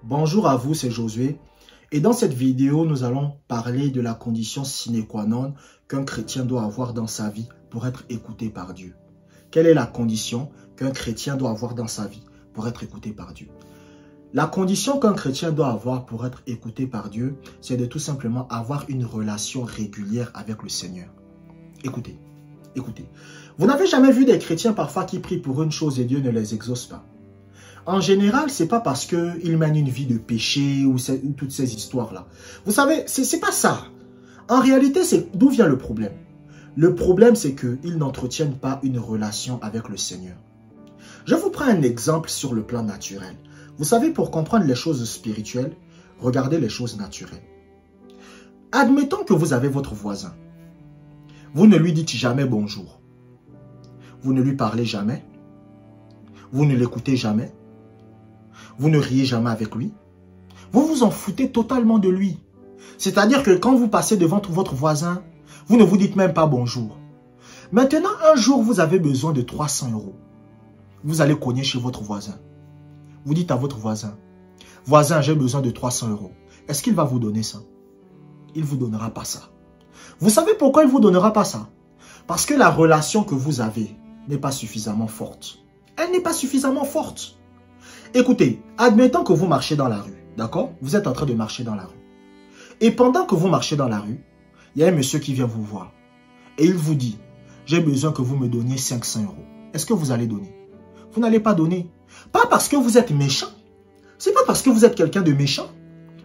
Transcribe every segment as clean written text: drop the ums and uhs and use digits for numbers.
Bonjour à vous, c'est Josué. Et dans cette vidéo, nous allons parler de la condition sine qua non qu'un chrétien doit avoir dans sa vie pour être écouté par Dieu. Quelle est la condition qu'un chrétien doit avoir dans sa vie pour être écouté par Dieu? La condition qu'un chrétien doit avoir pour être écouté par Dieu, c'est de tout simplement avoir une relation régulière avec le Seigneur. Écoutez. Vous n'avez jamais vu des chrétiens parfois qui prient pour une chose et Dieu ne les exauce pas? En général, c'est pas parce qu'ils mènent une vie de péché ou toutes ces histoires-là. Vous savez, c'est pas ça. En réalité, c'est d'où vient le problème? Le problème, c'est qu'ils n'entretiennent pas une relation avec le Seigneur. Je vous prends un exemple sur le plan naturel. Vous savez, pour comprendre les choses spirituelles, regardez les choses naturelles. Admettons que vous avez votre voisin. Vous ne lui dites jamais bonjour. Vous ne lui parlez jamais. Vous ne l'écoutez jamais. Vous ne riez jamais avec lui. Vous vous en foutez totalement de lui. C'est-à-dire que quand vous passez devant votre voisin, vous ne vous dites même pas bonjour. Maintenant, un jour, vous avez besoin de 300 €. Vous allez cogner chez votre voisin. Vous dites à votre voisin, « Voisin, j'ai besoin de 300 €. Est-ce qu'il va vous donner ça? Il ne vous donnera pas ça. Vous savez pourquoi il ne vous donnera pas ça? Parce que la relation que vous avez n'est pas suffisamment forte. Elle n'est pas suffisamment forte. Écoutez, admettons que vous marchez dans la rue, d'accord? Vous êtes en train de marcher dans la rue. Et pendant que vous marchez dans la rue, il y a un monsieur qui vient vous voir. Et il vous dit, j'ai besoin que vous me donniez 500 €. Est-ce que vous allez donner? Vous n'allez pas donner. Pas parce que vous êtes méchant. C'est pas parce que vous êtes quelqu'un de méchant.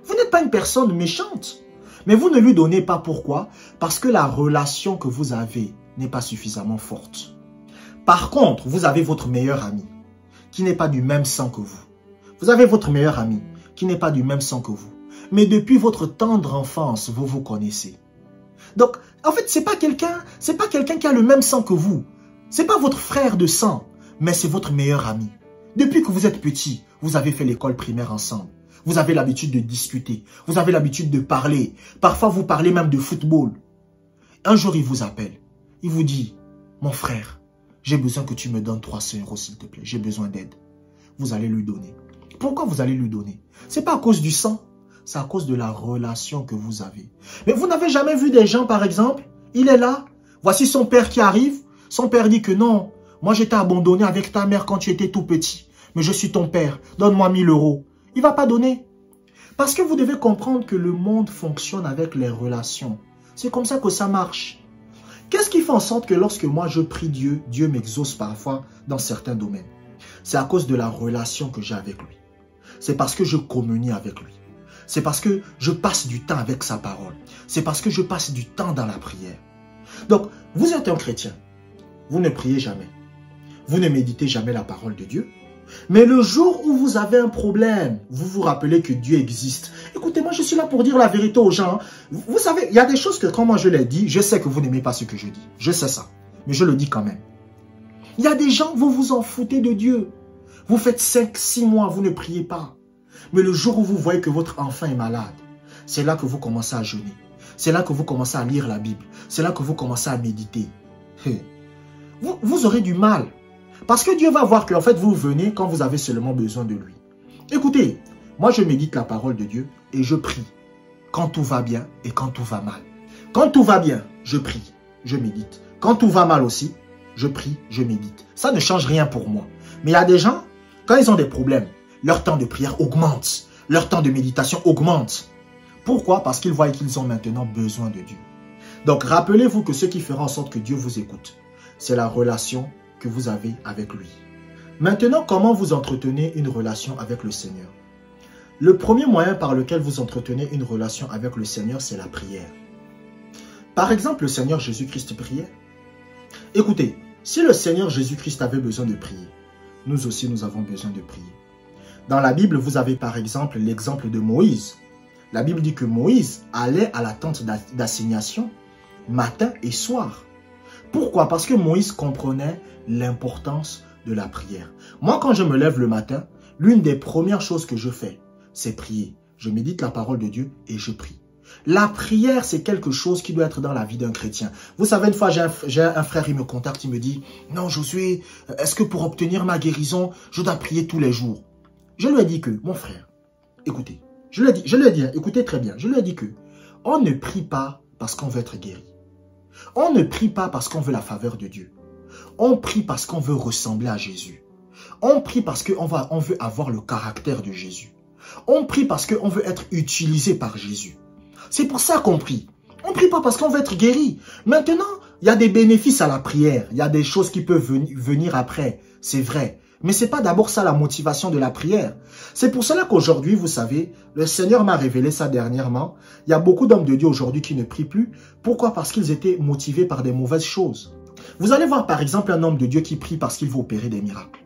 Vous n'êtes pas une personne méchante. Mais vous ne lui donnez pas. Pourquoi? Parce que la relation que vous avez n'est pas suffisamment forte. Par contre, vous avez votre meilleur ami qui n'est pas du même sang que vous. Vous avez votre meilleur ami qui n'est pas du même sang que vous. Mais depuis votre tendre enfance, vous vous connaissez. Donc, en fait, c'est pas quelqu'un qui a le même sang que vous. C'est pas votre frère de sang, mais c'est votre meilleur ami. Depuis que vous êtes petit, vous avez fait l'école primaire ensemble. Vous avez l'habitude de discuter. Vous avez l'habitude de parler. Parfois, vous parlez même de football. Un jour, il vous appelle. Il vous dit, mon frère, j'ai besoin que tu me donnes 300 € s'il te plaît. J'ai besoin d'aide. Vous allez lui donner. Pourquoi vous allez lui donner? C'est pas à cause du sang. C'est à cause de la relation que vous avez. Mais vous n'avez jamais vu des gens, par exemple, il est là. Voici son père qui arrive. Son père dit que non, moi je t'ai abandonné avec ta mère quand tu étais tout petit. Mais je suis ton père. Donne-moi 1000 €. Il ne va pas donner. Parce que vous devez comprendre que le monde fonctionne avec les relations. C'est comme ça que ça marche. Qu'est-ce qui fait en sorte que lorsque moi je prie Dieu, Dieu m'exauce parfois dans certains domaines? C'est à cause de la relation que j'ai avec lui. C'est parce que je communie avec lui. C'est parce que je passe du temps avec sa parole. C'est parce que je passe du temps dans la prière. Donc, vous êtes un chrétien. Vous ne priez jamais. Vous ne méditez jamais la parole de Dieu. Mais le jour où vous avez un problème, vous vous rappelez que Dieu existe. Écoutez, moi je suis là pour dire la vérité aux gens. Vous savez, il y a des choses que quand moi je les dis, je sais que vous n'aimez pas ce que je dis. Je sais ça. Mais je le dis quand même. Il y a des gens, vous vous en foutez de Dieu. Vous faites 5-6 mois, vous ne priez pas. Mais le jour où vous voyez que votre enfant est malade, c'est là que vous commencez à jeûner. C'est là que vous commencez à lire la Bible. C'est là que vous commencez à méditer. Vous aurez du mal. Parce que Dieu va voir qu'en fait, vous venez quand vous avez seulement besoin de lui. Écoutez, moi je médite la parole de Dieu et je prie. Quand tout va bien et quand tout va mal. Quand tout va bien, je prie, je médite. Quand tout va mal aussi, je prie, je médite. Ça ne change rien pour moi. Mais il y a des gens, quand ils ont des problèmes, leur temps de prière augmente. Leur temps de méditation augmente. Pourquoi? Parce qu'ils voient qu'ils ont maintenant besoin de Dieu. Donc rappelez-vous que ce qui fera en sorte que Dieu vous écoute, c'est la relation que vous avez avec lui. Maintenant, comment vous entretenez une relation avec le Seigneur? Le premier moyen par lequel vous entretenez une relation avec le Seigneur, c'est la prière. Par exemple, le Seigneur Jésus-Christ priait. Écoutez, si le Seigneur Jésus-Christ avait besoin de prier, nous aussi nous avons besoin de prier. Dans la Bible, vous avez par exemple l'exemple de Moïse. La Bible dit que Moïse allait à la tente d'assignation matin et soir. Pourquoi? Parce que Moïse comprenait l'importance de la prière. Moi, quand je me lève le matin, l'une des premières choses que je fais, c'est prier. Je médite la parole de Dieu et je prie. La prière, c'est quelque chose qui doit être dans la vie d'un chrétien. Vous savez, une fois, j'ai un frère, il me contacte, il me dit, « Non, Josué, est-ce que pour obtenir ma guérison, je dois prier tous les jours ?» Je lui ai dit que, mon frère, écoutez, je lui ai dit, écoutez très bien, je lui ai dit que on ne prie pas parce qu'on veut être guéri. On ne prie pas parce qu'on veut la faveur de Dieu. On prie parce qu'on veut ressembler à Jésus. On prie parce qu'on veut avoir le caractère de Jésus. On prie parce qu'on veut être utilisé par Jésus. C'est pour ça qu'on prie. On ne prie pas parce qu'on veut être guéri. Maintenant, il y a des bénéfices à la prière. Il y a des choses qui peuvent venir après. C'est vrai. Mais ce n'est pas d'abord ça la motivation de la prière. C'est pour cela qu'aujourd'hui, vous savez, le Seigneur m'a révélé ça dernièrement. Il y a beaucoup d'hommes de Dieu aujourd'hui qui ne prient plus. Pourquoi? Parce qu'ils étaient motivés par des mauvaises choses. Vous allez voir par exemple un homme de Dieu qui prie parce qu'il veut opérer des miracles.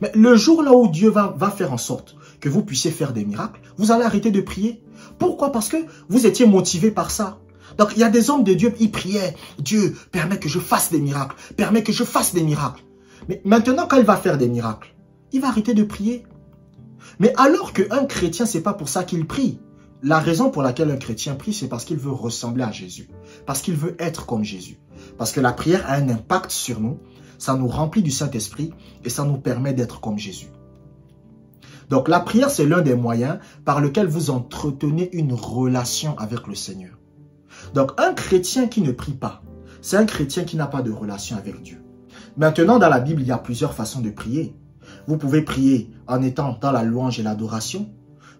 Mais le jour là où Dieu va faire en sorte que vous puissiez faire des miracles, vous allez arrêter de prier. Pourquoi? Parce que vous étiez motivé par ça. Donc il y a des hommes de Dieu, ils priaient. Dieu, permet que je fasse des miracles. Permet que je fasse des miracles. Mais maintenant, quand il va faire des miracles, il va arrêter de prier. Mais alors qu'un chrétien, ce n'est pas pour ça qu'il prie. La raison pour laquelle un chrétien prie, c'est parce qu'il veut ressembler à Jésus. Parce qu'il veut être comme Jésus. Parce que la prière a un impact sur nous. Ça nous remplit du Saint-Esprit et ça nous permet d'être comme Jésus. Donc la prière, c'est l'un des moyens par lequel vous entretenez une relation avec le Seigneur. Donc un chrétien qui ne prie pas, c'est un chrétien qui n'a pas de relation avec Dieu. Maintenant, dans la Bible, il y a plusieurs façons de prier. Vous pouvez prier en étant dans la louange et l'adoration.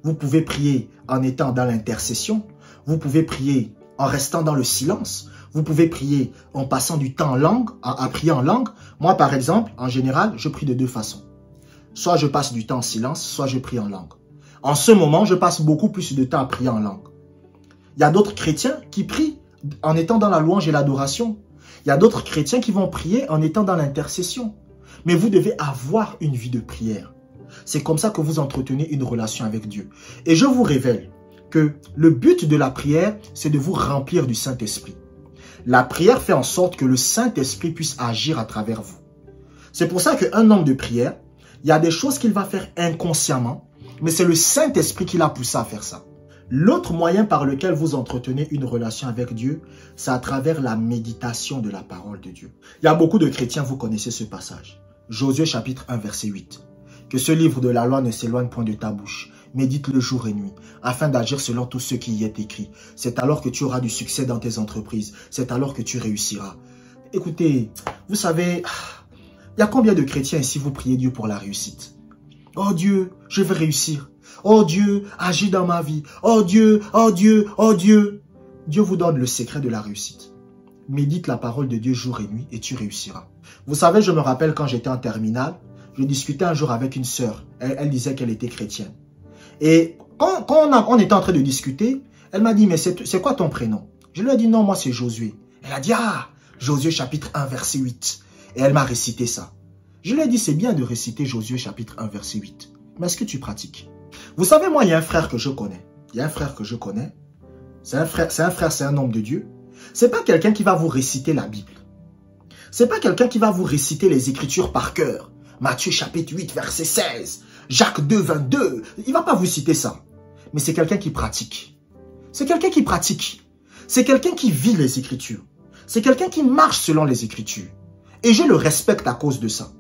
Vous pouvez prier en étant dans l'intercession. Vous pouvez prier en restant dans le silence. Vous pouvez prier en passant du temps en langue, à prier en langue. Moi, par exemple, en général, je prie de deux façons. Soit je passe du temps en silence, soit je prie en langue. En ce moment, je passe beaucoup plus de temps à prier en langue. Il y a d'autres chrétiens qui prient en étant dans la louange et l'adoration. Il y a d'autres chrétiens qui vont prier en étant dans l'intercession. Mais vous devez avoir une vie de prière. C'est comme ça que vous entretenez une relation avec Dieu. Et je vous révèle que le but de la prière, c'est de vous remplir du Saint-Esprit. La prière fait en sorte que le Saint-Esprit puisse agir à travers vous. C'est pour ça qu'un homme de prière, il y a des choses qu'il va faire inconsciemment, mais c'est le Saint-Esprit qui l'a poussé à faire ça. L'autre moyen par lequel vous entretenez une relation avec Dieu, c'est à travers la méditation de la parole de Dieu. Il y a beaucoup de chrétiens, vous connaissez ce passage. Josué chapitre 1 verset 8. Que ce livre de la loi ne s'éloigne point de ta bouche. Médite-le jour et nuit, afin d'agir selon tout ce qui y est écrit. C'est alors que tu auras du succès dans tes entreprises. C'est alors que tu réussiras. Écoutez, vous savez, il y a combien de chrétiens ici vous priez Dieu pour la réussite? Oh Dieu, je veux réussir. Oh Dieu, agis dans ma vie. Oh Dieu, oh Dieu, oh Dieu. Dieu vous donne le secret de la réussite. Médite la parole de Dieu jour et nuit et tu réussiras. Vous savez, je me rappelle quand j'étais en terminale, je discutais un jour avec une sœur. Elle disait qu'elle était chrétienne. Et quand on était en train de discuter, elle m'a dit, mais c'est quoi ton prénom? Je lui ai dit, non, moi c'est Josué. Elle a dit, ah, Josué chapitre 1 verset 8. Et elle m'a récité ça. Je lui ai dit, c'est bien de réciter Josué chapitre 1 verset 8. Mais est-ce que tu pratiques? Vous savez, moi, il y a un frère que je connais. Il y a un frère que je connais. C'est un homme de Dieu. C'est pas quelqu'un qui va vous réciter la Bible. C'est pas quelqu'un qui va vous réciter les Écritures par cœur. Matthieu chapitre 8 verset 16. Jacques 2 22. Il va pas vous citer ça. Mais c'est quelqu'un qui pratique. C'est quelqu'un qui pratique. C'est quelqu'un qui vit les Écritures. C'est quelqu'un qui marche selon les Écritures. Et je le respecte à cause de ça.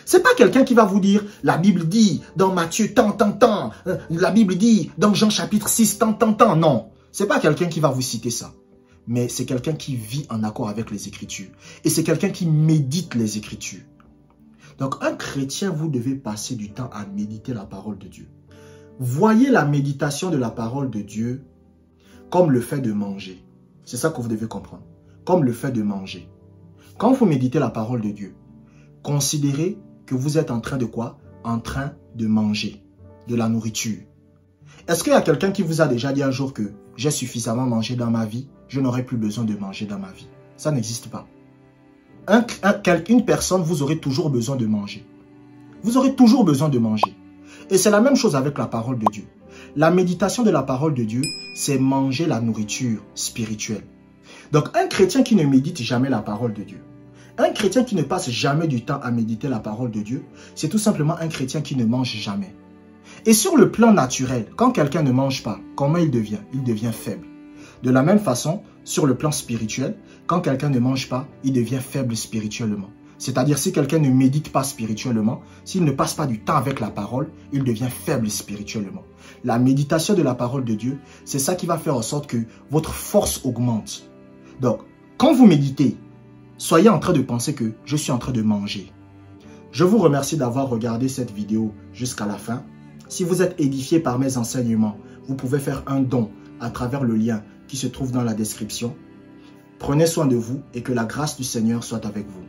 C'est pas quelqu'un qui va vous dire, la Bible dit dans Matthieu tant, tant, tant. La Bible dit dans Jean chapitre 6 tant, tant, tant. Non, c'est pas quelqu'un qui va vous citer ça. Mais c'est quelqu'un qui vit en accord avec les Écritures. Et c'est quelqu'un qui médite les Écritures. Donc un chrétien, vous devez passer du temps à méditer la parole de Dieu. Voyez la méditation de la parole de Dieu comme le fait de manger. C'est ça que vous devez comprendre. Comme le fait de manger. Quand vous méditez la parole de Dieu, considérez que vous êtes en train de quoi? En train de manger de la nourriture. Est-ce qu'il y a quelqu'un qui vous a déjà dit un jour que j'ai suffisamment mangé dans ma vie, je n'aurai plus besoin de manger dans ma vie? Ça n'existe pas. Une personne, vous aurez toujours besoin de manger. Vous aurez toujours besoin de manger. Et c'est la même chose avec la parole de Dieu. La méditation de la parole de Dieu, c'est manger la nourriture spirituelle. Donc un chrétien qui ne médite jamais la parole de Dieu, un chrétien qui ne passe jamais du temps à méditer la parole de Dieu, c'est tout simplement un chrétien qui ne mange jamais. Et sur le plan naturel, quand quelqu'un ne mange pas, comment il devient? Il devient faible. De la même façon, sur le plan spirituel, quand quelqu'un ne mange pas, il devient faible spirituellement. C'est-à-dire, si quelqu'un ne médite pas spirituellement, s'il ne passe pas du temps avec la parole, il devient faible spirituellement. La méditation de la parole de Dieu, c'est ça qui va faire en sorte que votre force augmente. Donc, quand vous méditez, soyez en train de penser que je suis en train de manger. Je vous remercie d'avoir regardé cette vidéo jusqu'à la fin. Si vous êtes édifié par mes enseignements, vous pouvez faire un don à travers le lien qui se trouve dans la description. Prenez soin de vous et que la grâce du Seigneur soit avec vous.